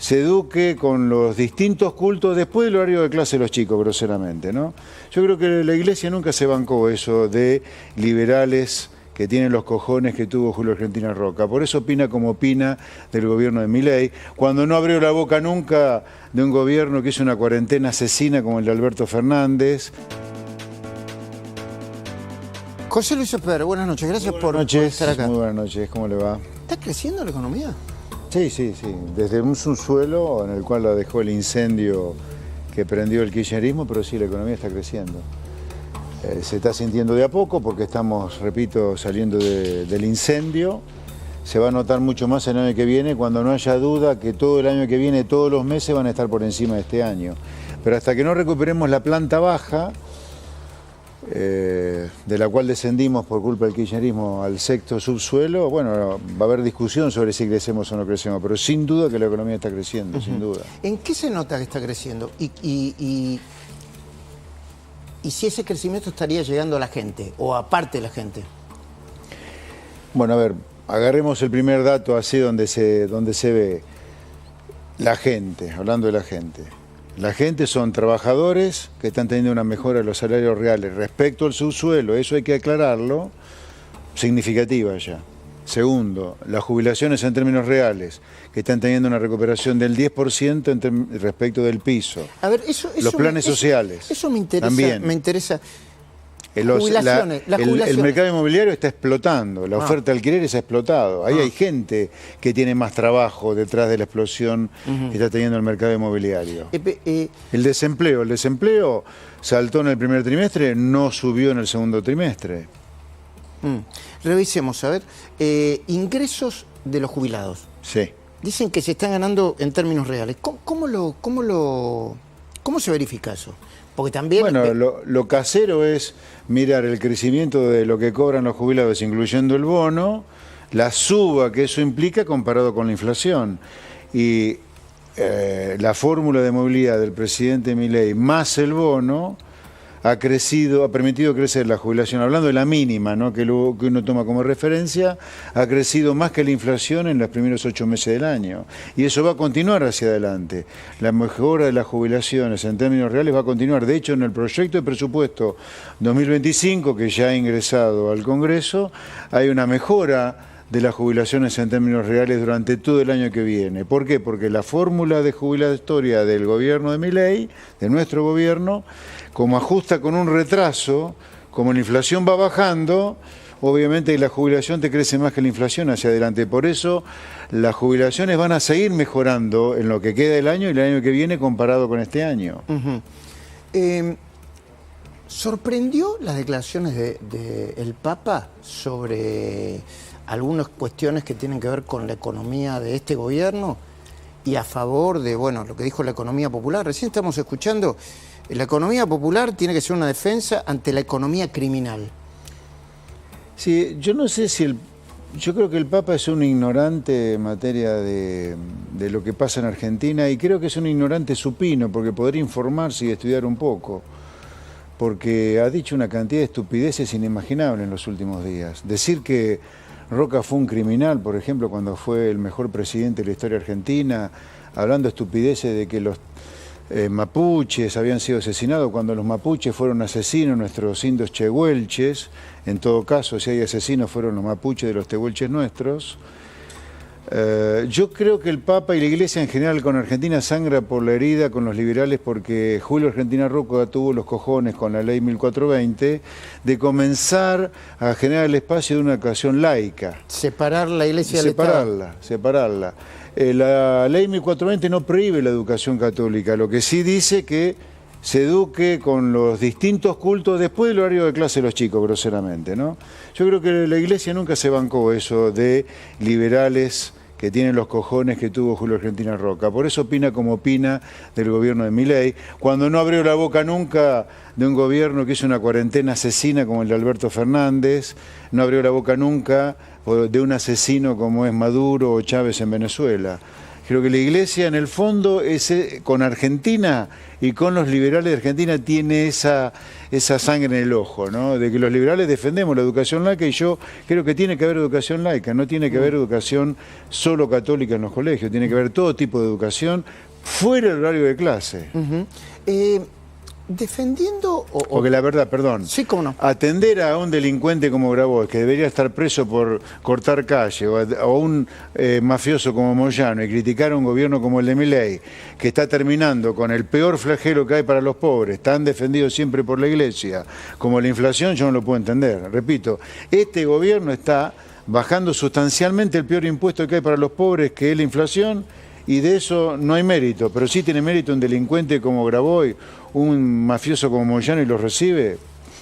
se eduque con los distintos cultos después del horario de clase de los chicos, groseramente, ¿no? Yo creo que la Iglesia nunca se bancó eso de liberales que tienen los cojones que tuvo Julio Argentina Roca. Por eso opina como opina del gobierno de Milei, cuando no abrió la boca nunca de un gobierno que hizo una cuarentena asesina como el de Alberto Fernández. José Luis Esper, buenas noches, gracias por estar acá. Muy buenas noches, ¿cómo le va? ¿Está creciendo la economía? Sí, sí, sí. Desde un subsuelo en el cual la dejó el incendio que prendió el kirchnerismo, pero sí, la economía está creciendo. Se está sintiendo de a poco porque estamos, repito, saliendo del incendio. Se va a notar mucho más el año que viene, cuando no haya duda que todo el año que viene, todos los meses van a estar por encima de este año. Pero hasta que no recuperemos la planta baja, de la cual descendimos por culpa del kirchnerismo al sexto subsuelo, bueno, va a haber discusión sobre si crecemos o no crecemos, pero sin duda que la economía está creciendo, sin duda. ¿En qué se nota que está creciendo? Y si ese crecimiento estaría llegando a la gente, o aparte de la gente. Bueno, a ver, agarremos el primer dato así donde se ve la gente, hablando de la gente. La gente son trabajadores que están teniendo una mejora de los salarios reales respecto al subsuelo, eso hay que aclararlo, significativa ya. Segundo, las jubilaciones en términos reales, que están teniendo una recuperación del 10% respecto del piso. A ver, los planes sociales. Eso me interesa. También. Me interesa. El Jubilaciones. mercado inmobiliario está explotando, la oferta de alquileres ha explotado. Ahí hay gente que tiene más trabajo detrás de la explosión que está teniendo el mercado inmobiliario. El desempleo saltó en el primer trimestre, no subió en el segundo trimestre. Revisemos, a ver, ingresos de los jubilados. Sí. Dicen que se están ganando en términos reales. ¿Cómo se verifica eso? Porque también... Bueno, lo casero es mirar el crecimiento de lo que cobran los jubilados, incluyendo el bono, la suba que eso implica comparado con la inflación. Y la fórmula de movilidad del presidente Milei más el bono ha permitido crecer la jubilación, hablando de la mínima, ¿no?, que uno toma como referencia, ha crecido más que la inflación en los primeros 8 meses del año. Y eso va a continuar hacia adelante. La mejora de las jubilaciones en términos reales va a continuar. De hecho, en el proyecto de presupuesto 2025, que ya ha ingresado al Congreso, hay una mejora de las jubilaciones en términos reales durante todo el año que viene. ¿Por qué? Porque la fórmula de jubilatoria del gobierno de Milei, de nuestro gobierno, como ajusta con un retraso, como la inflación va bajando, obviamente la jubilación te crece más que la inflación hacia adelante. Por eso las jubilaciones van a seguir mejorando en lo que queda del año y el año que viene comparado con este año. ¿Sorprendió las declaraciones del Papa sobre algunas cuestiones que tienen que ver con la economía de este gobierno y a favor de, bueno, lo que dijo la economía popular? Recién estamos escuchando, la economía popular tiene que ser una defensa ante la economía criminal. Sí, yo no sé si yo creo que el Papa es un ignorante en materia de lo que pasa en Argentina, y creo que es un ignorante supino, porque podría informarse y estudiar un poco, porque ha dicho una cantidad de estupideces inimaginables en los últimos días. Decir que Roca fue un criminal, por ejemplo, cuando fue el mejor presidente de la historia argentina, hablando estupideces de que los mapuches habían sido asesinados, cuando los mapuches fueron asesinos nuestros indios tehuelches. En todo caso, si hay asesinos, fueron los mapuches de los tehuelches nuestros. Yo creo que el Papa y la Iglesia en general con Argentina sangra por la herida con los liberales, porque Julio Argentina Roca tuvo los cojones con la ley 1420 de comenzar a generar el espacio de una educación laica. Separar la Iglesia del Estado. Separarla. La ley 1420 no prohíbe la educación católica, lo que sí dice que se eduque con los distintos cultos después del horario de clase de los chicos, groseramente, ¿no? Yo creo que la Iglesia nunca se bancó eso de liberales que tienen los cojones que tuvo Julio Argentina Roca. Por eso opina como opina del gobierno de Milei, cuando no abrió la boca nunca de un gobierno que hizo una cuarentena asesina como el de Alberto Fernández, no abrió la boca nunca de un asesino como es Maduro o Chávez en Venezuela. Creo que la Iglesia, en el fondo, con Argentina y con los liberales de Argentina, tiene esa sangre en el ojo, ¿no? De que los liberales defendemos la educación laica, y yo creo que tiene que haber educación laica, no tiene que haber educación solo católica en los colegios, tiene que haber todo tipo de educación fuera del horario de clase. Defendiendo... Porque la verdad, perdón, sí, cómo no, atender a un delincuente como Grabois, que debería estar preso por cortar calle, o a un mafioso como Moyano, y criticar a un gobierno como el de Milei, que está terminando con el peor flagelo que hay para los pobres, tan defendido siempre por la Iglesia, como la inflación, yo no lo puedo entender. Repito, este gobierno está bajando sustancialmente el peor impuesto que hay para los pobres, que es la inflación, y de eso no hay mérito, pero sí tiene mérito un delincuente como Grabois, un mafioso como Moyano, y los recibe.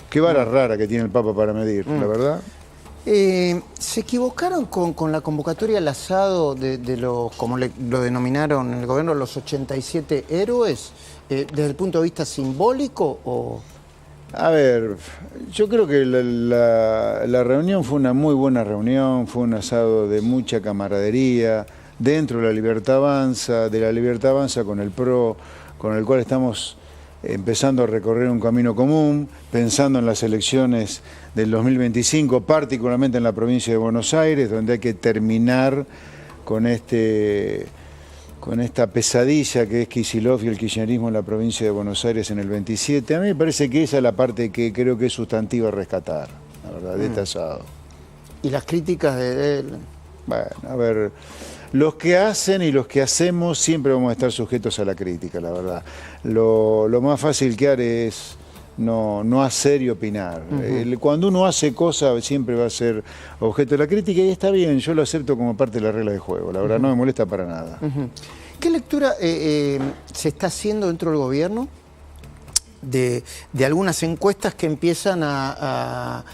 Qué vara rara que tiene el Papa para medir, la verdad. ¿Se equivocaron con la convocatoria al asado de los, como lo denominaron en el gobierno, los 87 héroes, desde el punto de vista simbólico o...? A ver, yo creo que la reunión fue una muy buena reunión, fue un asado de mucha camaradería, dentro de la Libertad Avanza con el PRO, con el cual estamos empezando a recorrer un camino común, pensando en las elecciones del 2025, particularmente en la provincia de Buenos Aires, donde hay que terminar con esta pesadilla que es Kicillof y el kirchnerismo en la provincia de Buenos Aires en el 27. A mí me parece que esa es la parte que creo que es sustantiva a rescatar, la verdad, de este asado. ¿Y las críticas de él? Bueno, a ver... Los que hacen y los que hacemos siempre vamos a estar sujetos a la crítica, la verdad. Lo más fácil que haré es no hacer y opinar. Cuando uno hace cosas siempre va a ser objeto de la crítica, y está bien, yo lo acepto como parte de la regla de juego, la verdad no me molesta para nada. ¿Qué lectura se está haciendo dentro del gobierno de algunas encuestas que empiezan a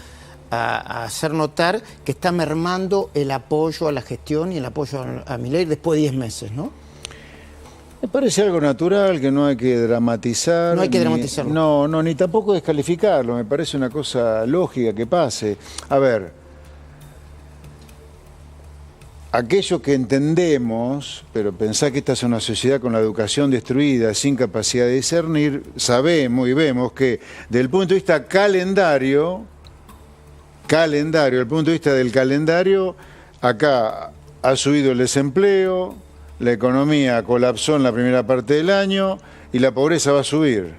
hacer notar que está mermando el apoyo a la gestión y el apoyo a Milei después de 10 meses, ¿no? Me parece algo natural, que no hay que dramatizar. No hay que dramatizarlo. No, ni tampoco descalificarlo, me parece una cosa lógica que pase. A ver, aquello que entendemos, pero pensar que esta es una sociedad con la educación destruida, sin capacidad de discernir, sabemos y vemos que desde el punto de vista calendario, desde el punto de vista del calendario, acá ha subido el desempleo, la economía colapsó en la primera parte del año y la pobreza va a subir.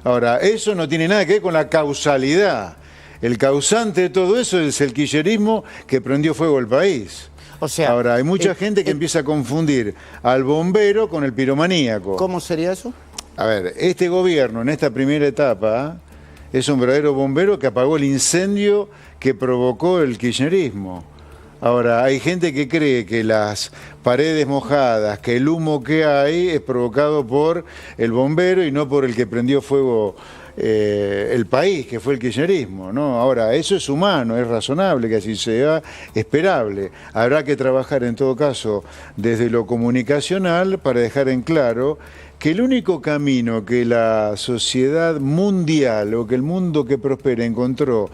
Ahora, eso no tiene nada que ver con la causalidad. El causante de todo eso es el kirchnerismo que prendió fuego el país. O sea, ahora, hay mucha gente que empieza a confundir al bombero con el piromaníaco. ¿Cómo sería eso? A ver, este gobierno en esta primera etapa es un verdadero bombero que apagó el incendio que provocó el kirchnerismo. Ahora, hay gente que cree que las paredes mojadas, que el humo que hay es provocado por el bombero y no por el que prendió fuego el país, que fue el kirchnerismo, ¿no? Ahora, eso es humano, es razonable que así sea, esperable. Habrá que trabajar en todo caso desde lo comunicacional para dejar en claro que el único camino que la sociedad mundial o que el mundo que prospera encontró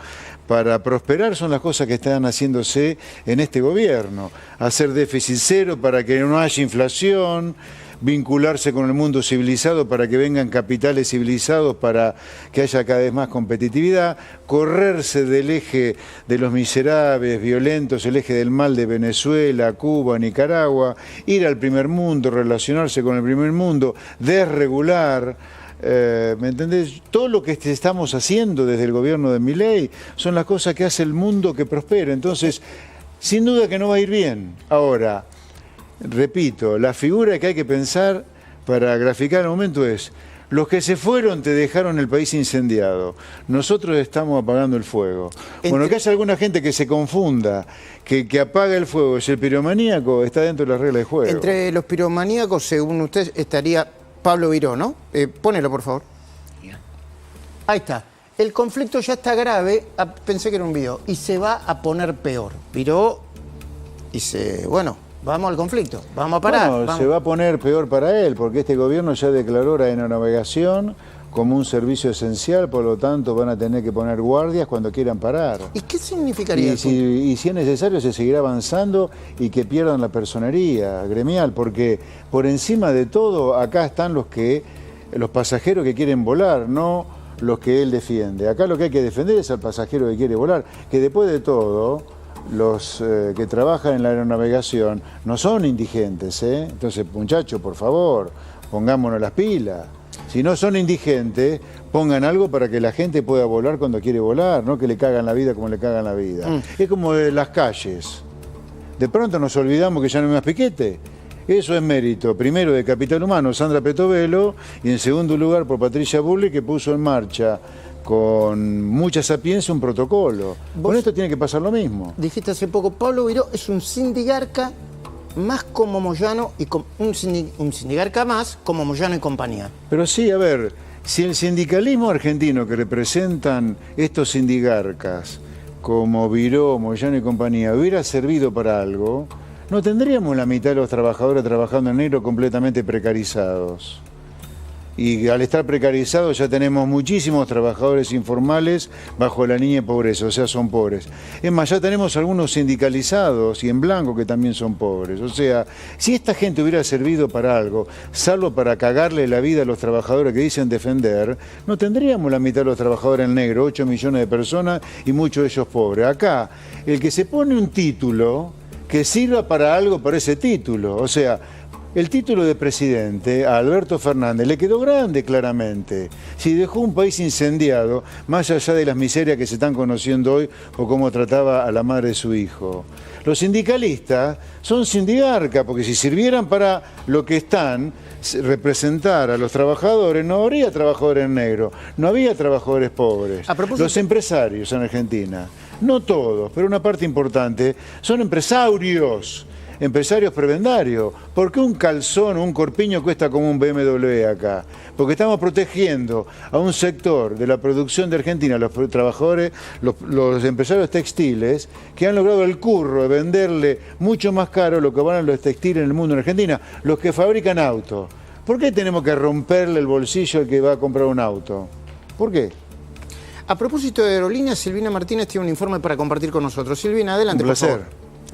para prosperar son las cosas que están haciéndose en este gobierno. Hacer déficit cero para que no haya inflación, vincularse con el mundo civilizado para que vengan capitales civilizados para que haya cada vez más competitividad, correrse del eje de los miserables, violentos, el eje del mal de Venezuela, Cuba, Nicaragua, ir al primer mundo, relacionarse con el primer mundo, desregular. ¿Me entendés? Todo lo que estamos haciendo desde el gobierno de Milei son las cosas que hace el mundo que prospera. Entonces, sin duda que no va a ir bien. Ahora, repito, la figura que hay que pensar para graficar el momento es: los que se fueron te dejaron el país incendiado, nosotros estamos apagando el fuego. Bueno, que haya alguna gente que se confunda, que apaga el fuego es el piromaníaco, está dentro de las reglas de juego. Entre los piromaníacos, según usted, estaría Pablo Viró, ¿no? Pónelo, por favor. Ahí está. El conflicto ya está grave, pensé que era un video, y se va a poner peor. Viró dice, bueno, vamos al conflicto, vamos a parar. Bueno, se va a poner peor para él, porque este gobierno ya declaró la aeronavegación como un servicio esencial, por lo tanto van a tener que poner guardias cuando quieran parar. ¿Y qué significaría eso? Y si es necesario se seguirá avanzando y que pierdan la personería gremial, porque por encima de todo acá están los pasajeros que quieren volar, no los que él defiende. Acá lo que hay que defender es al pasajero que quiere volar, que después de todo los que trabajan en la aeronavegación no son indigentes, ¿eh? Entonces, muchachos, por favor, pongámonos las pilas. Si no son indigentes, pongan algo para que la gente pueda volar cuando quiere volar, no que le cagan la vida como le cagan la vida. Es como de las calles. De pronto nos olvidamos que ya no hay más piquete. Eso es mérito, primero de Capital Humano, Sandra Petovelo, y en segundo lugar por Patricia Burley, que puso en marcha con mucha sapiencia un protocolo. Con esto tiene que pasar lo mismo. Dijiste hace poco, Pablo Viró es un sindigarca más como Moyano, y un sindigarca más como Moyano y compañía. Pero sí, a ver, si el sindicalismo argentino que representan estos sindigarcas, como Viró, Moyano y compañía, hubiera servido para algo, no tendríamos la mitad de los trabajadores trabajando en negro completamente precarizados. Y al estar precarizados ya tenemos muchísimos trabajadores informales bajo la línea de pobreza, o sea, son pobres. Es más, ya tenemos algunos sindicalizados y en blanco que también son pobres. O sea, si esta gente hubiera servido para algo, salvo para cagarle la vida a los trabajadores que dicen defender, no tendríamos la mitad de los trabajadores en negro, 8 millones de personas y muchos de ellos pobres. Acá, el que se pone un título, que sirva para algo para ese título. O sea, el título de presidente a Alberto Fernández le quedó grande claramente. Si dejó un país incendiado, más allá de las miserias que se están conociendo hoy o cómo trataba a la madre de su hijo. Los sindicalistas son sindigarcas, porque si sirvieran para lo que están, representar a los trabajadores, no habría trabajadores en negro, no había trabajadores pobres. Los empresarios en Argentina, no todos, pero una parte importante, son empresarios prebendarios. ¿Por qué un calzón o un corpiño cuesta como un BMW acá? Porque estamos protegiendo a un sector de la producción de Argentina, los trabajadores, los empresarios textiles, que han logrado el curro de venderle mucho más caro lo que valen los textiles en el mundo en Argentina, los que fabrican autos. ¿Por qué tenemos que romperle el bolsillo al que va a comprar un auto? ¿Por qué? A propósito de aerolíneas, Silvina Martínez tiene un informe para compartir con nosotros. Silvina, adelante, por favor.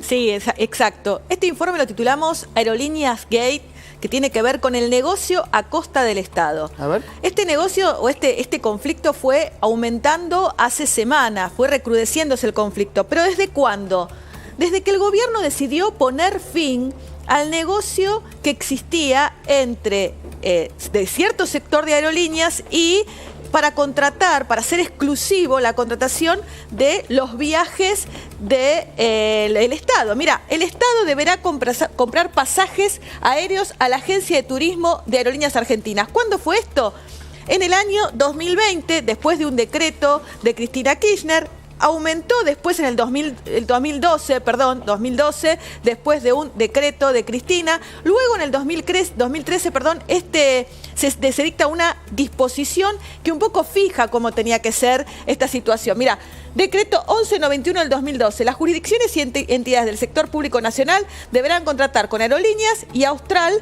Sí, exacto. Este informe lo titulamos Aerolíneas Gate, que tiene que ver con el negocio a costa del Estado. A ver. Este negocio o este conflicto fue aumentando hace semanas, fue recrudeciéndose el conflicto. ¿Pero desde cuándo? Desde que el gobierno decidió poner fin al negocio que existía entre de cierto sector de aerolíneas y para contratar, para hacer exclusivo la contratación de los viajes del Estado. Mira, el Estado deberá comprar pasajes aéreos a la Agencia de Turismo de Aerolíneas Argentinas. ¿Cuándo fue esto? En el año 2020, después de un decreto de Cristina Kirchner. Aumentó después en el 2012, después de un decreto de Cristina. Luego en el 2013, se dicta una disposición que un poco fija cómo tenía que ser esta situación. Mira, decreto 1191 del 2012. Las jurisdicciones y entidades del sector público nacional deberán contratar con Aerolíneas y Austral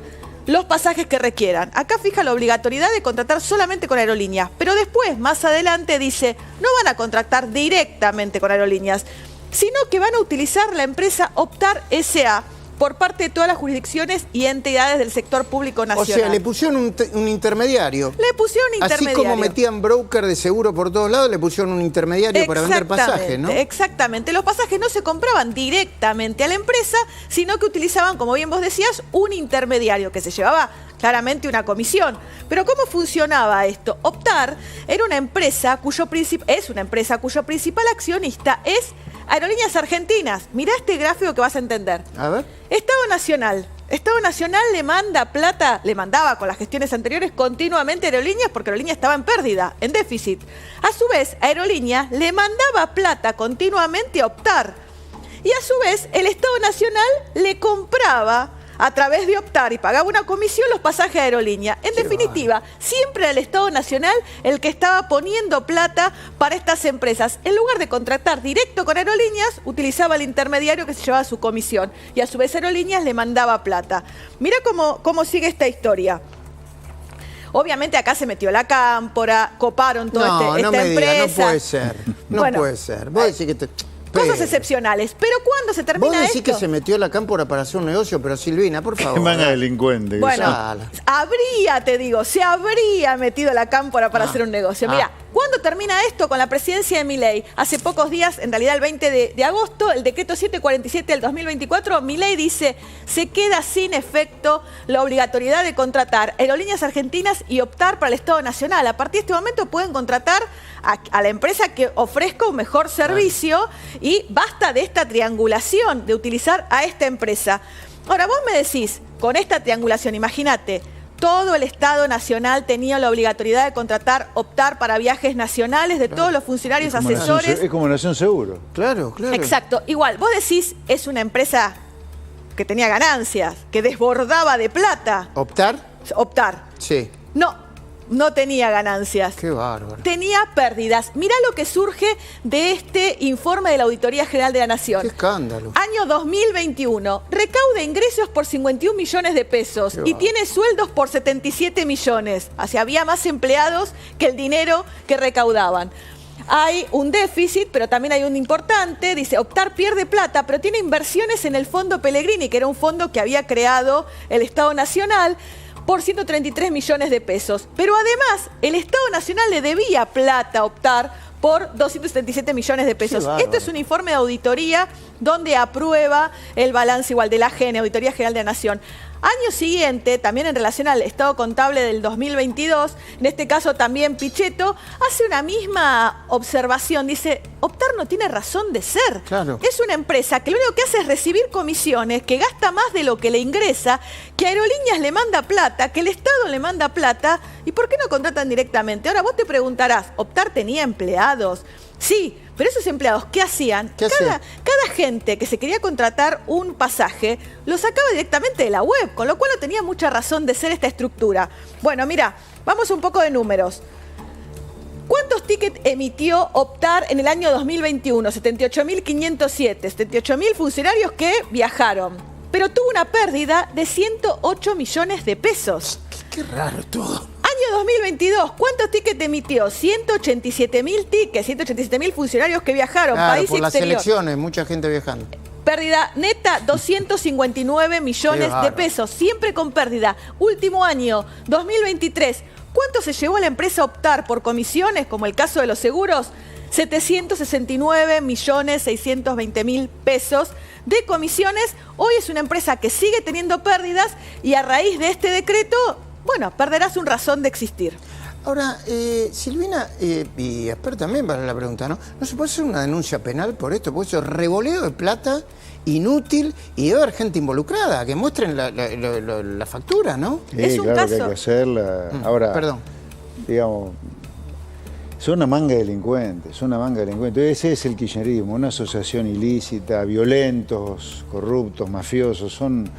los pasajes que requieran. Acá fija la obligatoriedad de contratar solamente con Aerolíneas, pero después, más adelante, dice, no van a contratar directamente con Aerolíneas, sino que van a utilizar la empresa Optar S.A. por parte de todas las jurisdicciones y entidades del sector público nacional. O sea, le pusieron un intermediario. Le pusieron un intermediario. Así como metían broker de seguro por todos lados, le pusieron un intermediario para vender pasajes, ¿no? Exactamente. Los pasajes no se compraban directamente a la empresa, sino que utilizaban, como bien vos decías, un intermediario que se llevaba claramente una comisión. Pero ¿cómo funcionaba esto? Optar era una empresa cuyo principal accionista es Aerolíneas Argentinas. Mirá este gráfico que vas a entender. A ver. Estado Nacional le mandaba con las gestiones anteriores continuamente a Aerolíneas porque Aerolíneas estaba en pérdida, en déficit. A su vez, Aerolíneas le mandaba plata continuamente a Optar. Y a su vez, el Estado Nacional le compraba a través de Optar y pagaba una comisión los pasajes a Aerolínea. En definitiva, siempre era el Estado Nacional el que estaba poniendo plata para estas empresas. En lugar de contratar directo con Aerolíneas, utilizaba el intermediario que se llevaba su comisión y a su vez Aerolíneas le mandaba plata. Mira cómo sigue esta historia. Obviamente acá se metió la Cámpora, coparon toda No esta me empresa. digas, no puede ser. No Bueno, puede ser. Vos decís que cosas excepcionales. Pero ¿cuándo se termina Vos decís esto? que se metió la Cámpora para hacer un negocio, pero Silvina, por favor. Qué manga delincuente. Bueno, se habría metido la Cámpora para hacer un negocio. Mira, ¿cuándo termina esto con la presidencia de Milei? Hace pocos días, en realidad el 20 de agosto, el decreto 747 del 2024, Milei dice, se queda sin efecto la obligatoriedad de contratar aerolíneas argentinas y optar para el Estado Nacional. A partir de este momento pueden contratar a la empresa que ofrezca un mejor servicio y basta de esta triangulación, de utilizar a esta empresa. Ahora, vos me decís, con esta triangulación, imagínate, todo el Estado Nacional tenía la obligatoriedad de contratar, optar para viajes nacionales de todos los funcionarios asesores. Es como Nación Seguro. Claro, claro. Exacto. Igual, vos decís, es una empresa que tenía ganancias, que desbordaba de plata. ¿Optar? Optar. Sí. No tenía ganancias. Qué bárbaro. Tenía pérdidas. Mirá lo que surge de este informe de la Auditoría General de la Nación. Qué escándalo. Año 2021. Recauda ingresos por 51 millones de pesos y tiene sueldos por 77 millones. O sea, había más empleados que el dinero que recaudaban. Hay un déficit, pero también hay un importante. Dice, Optar pierde plata, pero tiene inversiones en el Fondo Pellegrini, que era un fondo que había creado el Estado Nacional, por 133 millones de pesos. Pero además, el Estado Nacional le debía plata a Optar por 277 millones de pesos. Esto es un informe de auditoría donde aprueba el balance igual de la AGN, Auditoría General de la Nación. Año siguiente, también en relación al estado contable del 2022, en este caso también Pichetto, hace una misma observación. Dice, Optar no tiene razón de ser. Claro. Es una empresa que lo único que hace es recibir comisiones, que gasta más de lo que le ingresa, que Aerolíneas le manda plata, que el Estado le manda plata. ¿Y por qué no contratan directamente? Ahora vos te preguntarás, ¿Optar tenía empleados? Sí, pero esos empleados, ¿qué hacían? Cada gente que se quería contratar un pasaje lo sacaba directamente de la web, con lo cual no tenía mucha razón de ser esta estructura. Bueno, mira, vamos un poco de números. ¿Cuántos tickets emitió Optar en el año 2021? 78.507, 78.000 funcionarios que viajaron, pero tuvo una pérdida de 108 millones de pesos. Qué raro todo. Año 2022, ¿cuántos tickets emitió? 187.000 tickets, 187.000 funcionarios que viajaron, Claro, país por exterior. las elecciones, mucha gente viajando. Pérdida neta, 259 millones de pesos, siempre con pérdida. Último año, 2023, ¿cuánto se llevó la empresa Optar por comisiones, como el caso de los seguros? 769.620.000 pesos de comisiones. Hoy es una empresa que sigue teniendo pérdidas y a raíz de este decreto, bueno, perderá su razón de existir. Ahora, Silvina, y espero también para la pregunta, ¿no? ¿No se puede hacer una denuncia penal por esto? Porque eso es revoleo de plata inútil y debe haber gente involucrada, que muestren la factura, ¿no? Sí, es un claro caso. que hay que hacerla. Ahora, Perdón. digamos, son una manga de delincuentes, son una manga de delincuentes. Ese es el kirchnerismo, una asociación ilícita, violentos, corruptos, mafiosos, son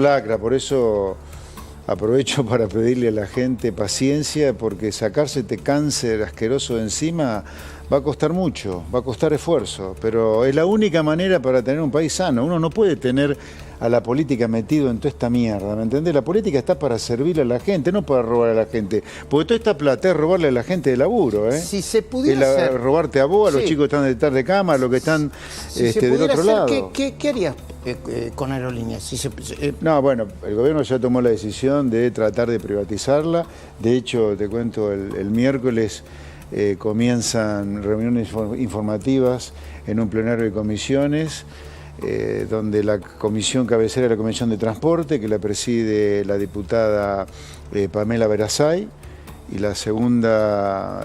lacra. Por eso aprovecho para pedirle a la gente paciencia, porque sacarse este cáncer asqueroso de encima va a costar mucho, va a costar esfuerzo, pero es la única manera para tener un país sano. Uno no puede tener a la política metido en toda esta mierda, ¿me entendés? La política está para servirle a la gente, no para robar a la gente, porque toda esta plata es robarle a la gente de laburo, ¿eh? Si se pudiera hacer... robarte a vos, a los Sí. chicos que están detrás de cama, a los que están Si se del pudiera otro hacer, lado. ¿qué harías con Aerolíneas? Si No, bueno, el gobierno ya tomó la decisión de tratar de privatizarla. De hecho, te cuento, el miércoles comienzan reuniones informativas en un plenario de comisiones, donde la comisión cabecera es la Comisión de Transporte, que la preside la diputada Pamela Verasay, y la segunda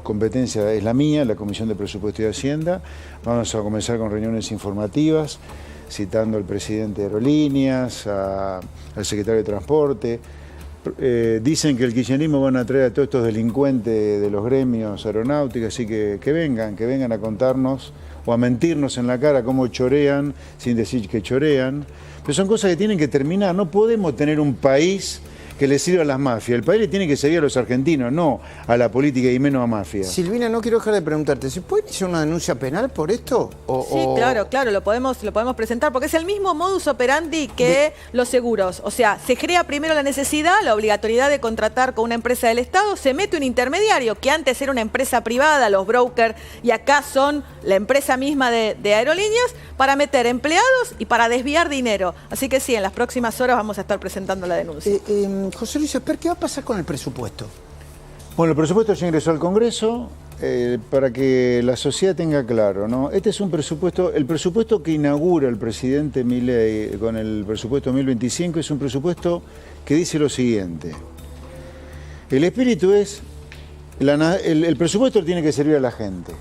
competencia es la mía, la Comisión de Presupuesto y Hacienda. Vamos a comenzar con reuniones informativas, citando al presidente de Aerolíneas, al secretario de Transporte. Dicen que el kirchnerismo van a traer a todos estos delincuentes de los gremios aeronáuticos, así que vengan a contarnos o a mentirnos en la cara cómo chorean sin decir que chorean. Pero son cosas que tienen que terminar. No podemos tener un país que le sirva a las mafias. El país le tiene que servir a los argentinos, no a la política y menos a mafias. Silvina, no quiero dejar de preguntarte, ¿se puede hacer una denuncia penal por esto? Sí, claro, lo podemos presentar, porque es el mismo modus operandi que los seguros. O sea, se crea primero la necesidad, la obligatoriedad de contratar con una empresa del Estado, se mete un intermediario, que antes era una empresa privada, los brokers, y acá son la empresa misma de aerolíneas, para meter empleados y para desviar dinero. Así que sí, en las próximas horas vamos a estar presentando la denuncia. José Luis Esper, ¿qué va a pasar con el presupuesto? Bueno, el presupuesto ya ingresó al Congreso para que la sociedad tenga claro, ¿no? Este es un presupuesto, el presupuesto que inaugura el presidente Milei con el presupuesto 2025 es un presupuesto que dice lo siguiente. El espíritu es, el presupuesto tiene que servir a la gente,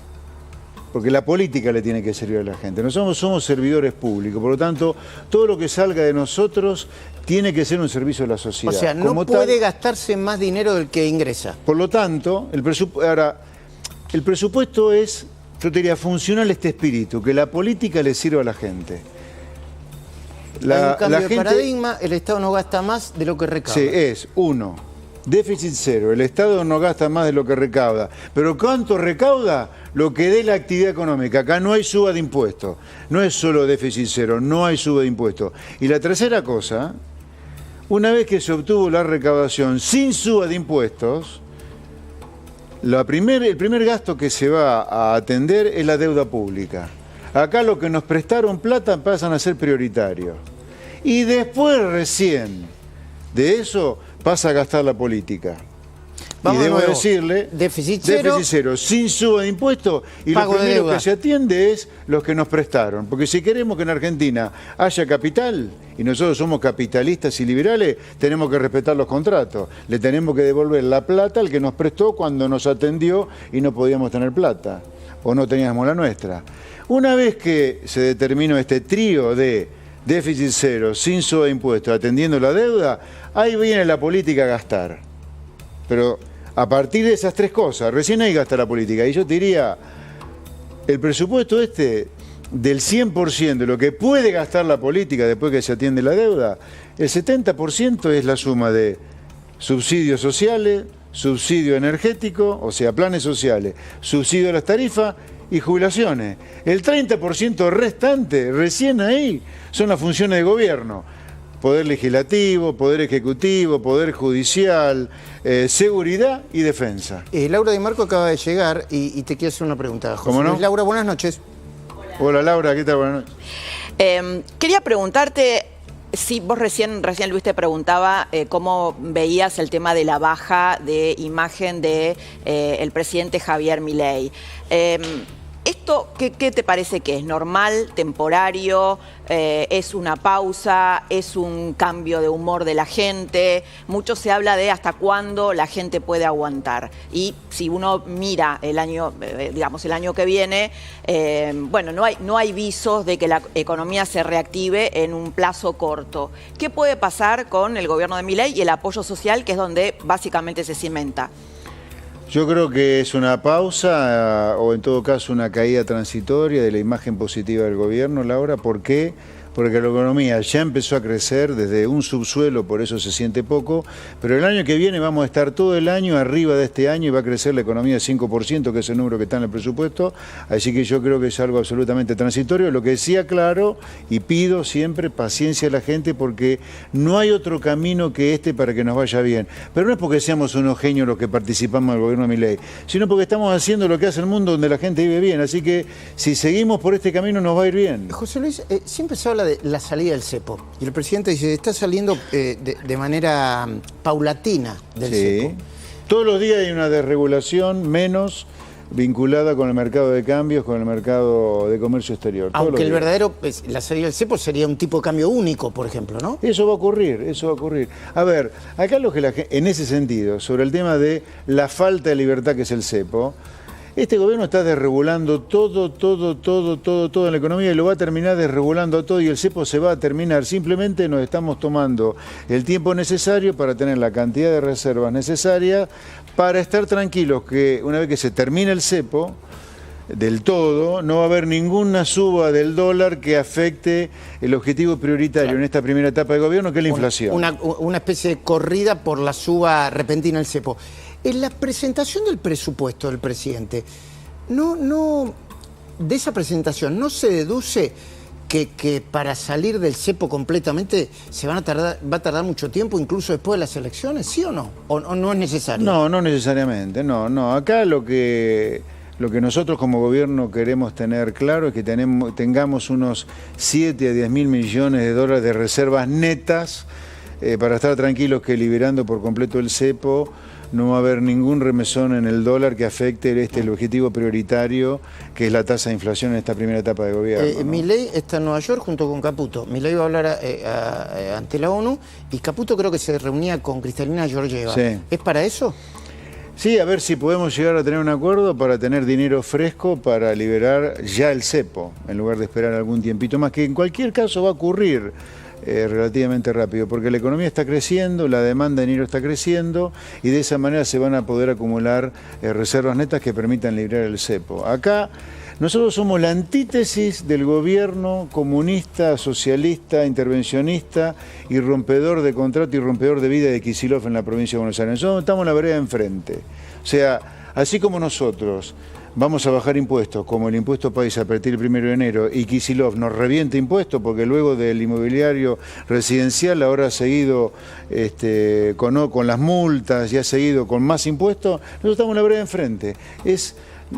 porque la política le tiene que servir a la gente. Nosotros somos servidores públicos, por lo tanto, todo lo que salga de nosotros tiene que ser un servicio a la sociedad. O sea, no puede gastarse más dinero del que ingresa. Por lo tanto, el presupuesto es, yo te diría, funcional este espíritu, que la política le sirva a la gente. Hay un cambio de paradigma, el Estado no gasta más de lo que recauda. Sí, es, uno, déficit cero, el Estado no gasta más de lo que recauda. Pero ¿cuánto recauda? Lo que dé la actividad económica. Acá no hay suba de impuestos, no es solo déficit cero, no hay suba de impuestos. Y la tercera cosa, una vez que se obtuvo la recaudación sin suba de impuestos, el primer gasto que se va a atender es la deuda pública. Acá lo que nos prestaron plata pasan a ser prioritarios. Y después recién de eso pasa a gastar la política. Vamos y debo decirle, déficit cero, sin suba de impuestos, y lo primero que se atiende es los que nos prestaron. Porque si queremos que en Argentina haya capital, y nosotros somos capitalistas y liberales, tenemos que respetar los contratos. Le tenemos que devolver la plata al que nos prestó cuando nos atendió y no podíamos tener plata, o no teníamos la nuestra. Una vez que se determinó este trío de déficit cero, sin suba de impuestos, atendiendo la deuda, ahí viene la política a gastar. Pero a partir de esas tres cosas, recién ahí gasta la política. Y yo te diría, el presupuesto del 100% de lo que puede gastar la política después que se atiende la deuda, el 70% es la suma de subsidios sociales, subsidio energético, o sea, planes sociales, subsidio a las tarifas y jubilaciones. El 30% restante, recién ahí, son las funciones de gobierno. Poder legislativo, poder ejecutivo, poder judicial, seguridad y defensa. Laura Di Marco acaba de llegar y te quiero hacer una pregunta. José ¿Cómo no? Luis. Laura, buenas noches. Hola Laura, ¿qué tal? Buenas noches. Quería preguntarte, si vos recién Luis te preguntaba cómo veías el tema de la baja de imagen de el presidente Javier Milei. ¿Esto qué te parece que es? ¿Normal? ¿Temporario? ¿Es una pausa? ¿Es un cambio de humor de la gente? Mucho se habla de hasta cuándo la gente puede aguantar. Y si uno mira el año, el año que viene, bueno, no hay visos de que la economía se reactive en un plazo corto. ¿Qué puede pasar con el gobierno de Milei y el apoyo social, que es donde básicamente se cimenta? Yo creo que es una pausa o en todo caso una caída transitoria de la imagen positiva del gobierno, Laura. ¿Por qué? Porque la economía ya empezó a crecer desde un subsuelo, por eso se siente poco, pero el año que viene vamos a estar todo el año arriba de este año y va a crecer la economía 5%, que es el número que está en el presupuesto, así que yo creo que es algo absolutamente transitorio. Lo que decía claro, y pido siempre paciencia a la gente, porque no hay otro camino que este para que nos vaya bien. Pero no es porque seamos unos genios los que participamos en el gobierno de Milei, sino porque estamos haciendo lo que hace el mundo donde la gente vive bien, así que si seguimos por este camino nos va a ir bien. José Luis, siempre se habla de la salida del cepo. Y el presidente dice, está saliendo de manera paulatina del cepo. Todos los días hay una desregulación menos vinculada con el mercado de cambios, con el mercado de comercio exterior. Aunque el verdadero, la salida del cepo sería un tipo de cambio único, por ejemplo, ¿no? Eso va a ocurrir, eso va a ocurrir. A ver, acá lo que en ese sentido, sobre el tema de la falta de libertad que es el cepo, este gobierno está desregulando todo en la economía y lo va a terminar desregulando todo y el cepo se va a terminar. Simplemente nos estamos tomando el tiempo necesario para tener la cantidad de reservas necesarias para estar tranquilos que una vez que se termine el cepo, del todo, no va a haber ninguna suba del dólar que afecte el objetivo prioritario en esta primera etapa de gobierno, que es la inflación. Una especie de corrida por la suba repentina del cepo. En la presentación del presupuesto del presidente, de esa presentación no se deduce que para salir del cepo completamente va a tardar mucho tiempo, incluso después de las elecciones, ¿sí o no? ¿O no es necesario? No necesariamente, no. Acá lo que nosotros como gobierno queremos tener claro es que tengamos unos 7 a 10 mil millones de dólares de reservas netas para estar tranquilos que liberando por completo el cepo no va a haber ningún remesón en el dólar que afecte el objetivo prioritario, que es la tasa de inflación en esta primera etapa de gobierno. Milei está en Nueva York junto con Caputo. Milei va a hablar ante la ONU y Caputo creo que se reunía con Cristalina Georgieva. Sí. ¿Es para eso? Sí, a ver si podemos llegar a tener un acuerdo para tener dinero fresco para liberar ya el cepo, en lugar de esperar algún tiempito más, que en cualquier caso va a ocurrir relativamente rápido, porque la economía está creciendo, la demanda de dinero está creciendo y de esa manera se van a poder acumular reservas netas que permitan liberar el cepo. Acá nosotros somos la antítesis del gobierno comunista, socialista, intervencionista y rompedor de contrato y rompedor de vida de Kicillof en la provincia de Buenos Aires. Nosotros estamos en la vereda enfrente. O sea, así como nosotros vamos a bajar impuestos, como el impuesto país a partir del 1 de enero, y Kicillof nos revienta impuestos porque luego del inmobiliario residencial ahora ha seguido con las multas y ha seguido con más impuestos, nosotros estamos en la vereda enfrente.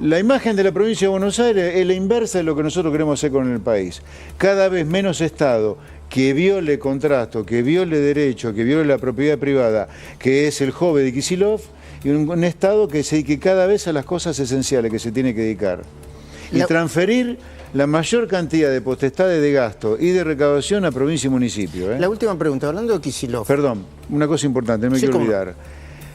La imagen de la provincia de Buenos Aires es la inversa de lo que nosotros queremos hacer con el país. Cada vez menos Estado que viole contrato, que viole derecho, que viole la propiedad privada, que es el joven de Kicillof, y un Estado que se dedique cada vez a las cosas esenciales que se tiene que dedicar. Y transferir la mayor cantidad de potestades de gasto y de recaudación a provincia y municipio. La última pregunta, hablando de Kicillof. Perdón, una cosa importante, no me quiero olvidar.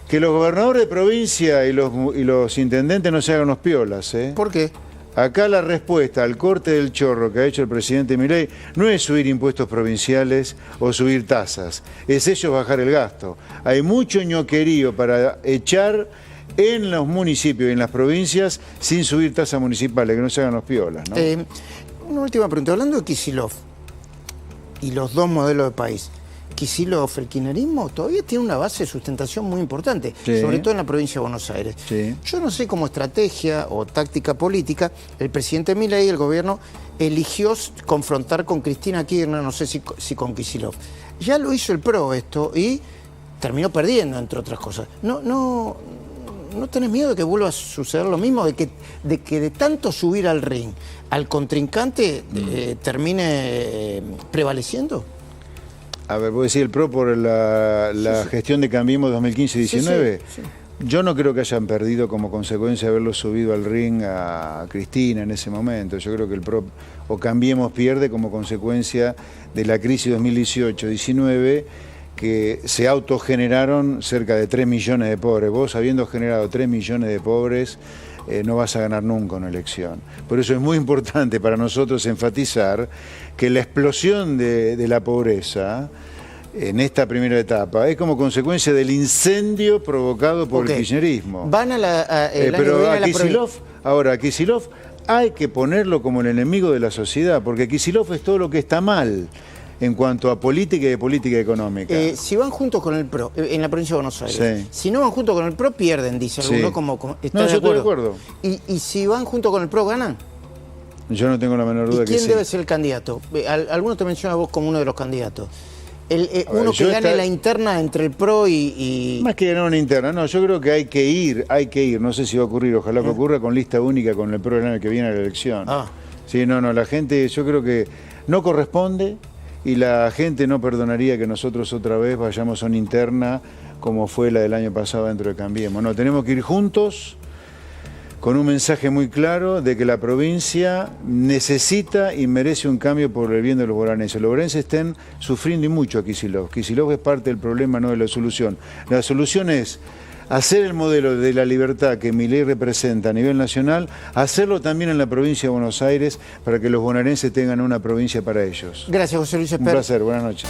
Que los gobernadores de provincia y los intendentes no se hagan los piolas. ¿Por qué? Acá la respuesta al corte del chorro que ha hecho el presidente Milei no es subir impuestos provinciales o subir tasas, es ellos bajar el gasto. Hay mucho ñoquerío para echar en los municipios y en las provincias sin subir tasas municipales, que no se hagan los piolas, ¿no? Una última pregunta, hablando de Kicillof y los dos modelos de país. Kicillof, el kirchnerismo, todavía tiene una base de sustentación muy importante, sí, sobre todo en la provincia de Buenos Aires. Sí. Yo no sé, como estrategia o táctica política, el presidente Milei y el gobierno eligió confrontar con Cristina Kirchner, no sé si con Kicillof. Ya lo hizo el PRO esto y terminó perdiendo, entre otras cosas. ¿No tenés miedo de que vuelva a suceder lo mismo? De que de tanto subir al ring al contrincante termine prevaleciendo. A ver, vos decís el PRO por la gestión de Cambiemos 2015-19. Sí. Yo no creo que hayan perdido como consecuencia de haberlo subido al ring a Cristina en ese momento. Yo creo que el PRO o Cambiemos pierde como consecuencia de la crisis 2018-19, que se autogeneraron cerca de 3 millones de pobres. Vos, habiendo generado 3 millones de pobres, no vas a ganar nunca una elección. Por eso es muy importante para nosotros enfatizar que la explosión de la pobreza en esta primera etapa es como consecuencia del incendio provocado por el kirchnerismo. Van a pero a Kicillof hay que ponerlo como el enemigo de la sociedad, porque Kicillof es todo lo que está mal en cuanto a política y de política económica. Si van juntos con el PRO, en la provincia de Buenos Aires, sí, si no van juntos con el PRO, pierden, dice alguno, sí, como ¿está no, yo estoy de acuerdo? ¿Y si van juntos con el PRO, ganan? Yo no tengo la menor duda que sí. ¿Quién debe ser el candidato? Algunos te mencionan a vos como uno de los candidatos. Uno que gane la interna entre el PRO y... Más que ganar una interna, no, yo creo que hay que ir, no sé si va a ocurrir, ojalá que ocurra con lista única con el PRO el año que viene a la elección. Sí, no, la gente, yo creo que no corresponde y la gente no perdonaría que nosotros otra vez vayamos a una interna como fue la del año pasado dentro de Cambiemos. No, tenemos que ir juntos con un mensaje muy claro de que la provincia necesita y merece un cambio por el bien de los bonaerenses. Los bonaerenses estén sufriendo y mucho a Kicillof. Kicillof es parte del problema, no de la solución. La solución es hacer el modelo de la libertad que Milei representa a nivel nacional, hacerlo también en la provincia de Buenos Aires para que los bonaerenses tengan una provincia para ellos. Gracias, José Luis Esper. Un placer, buenas noches.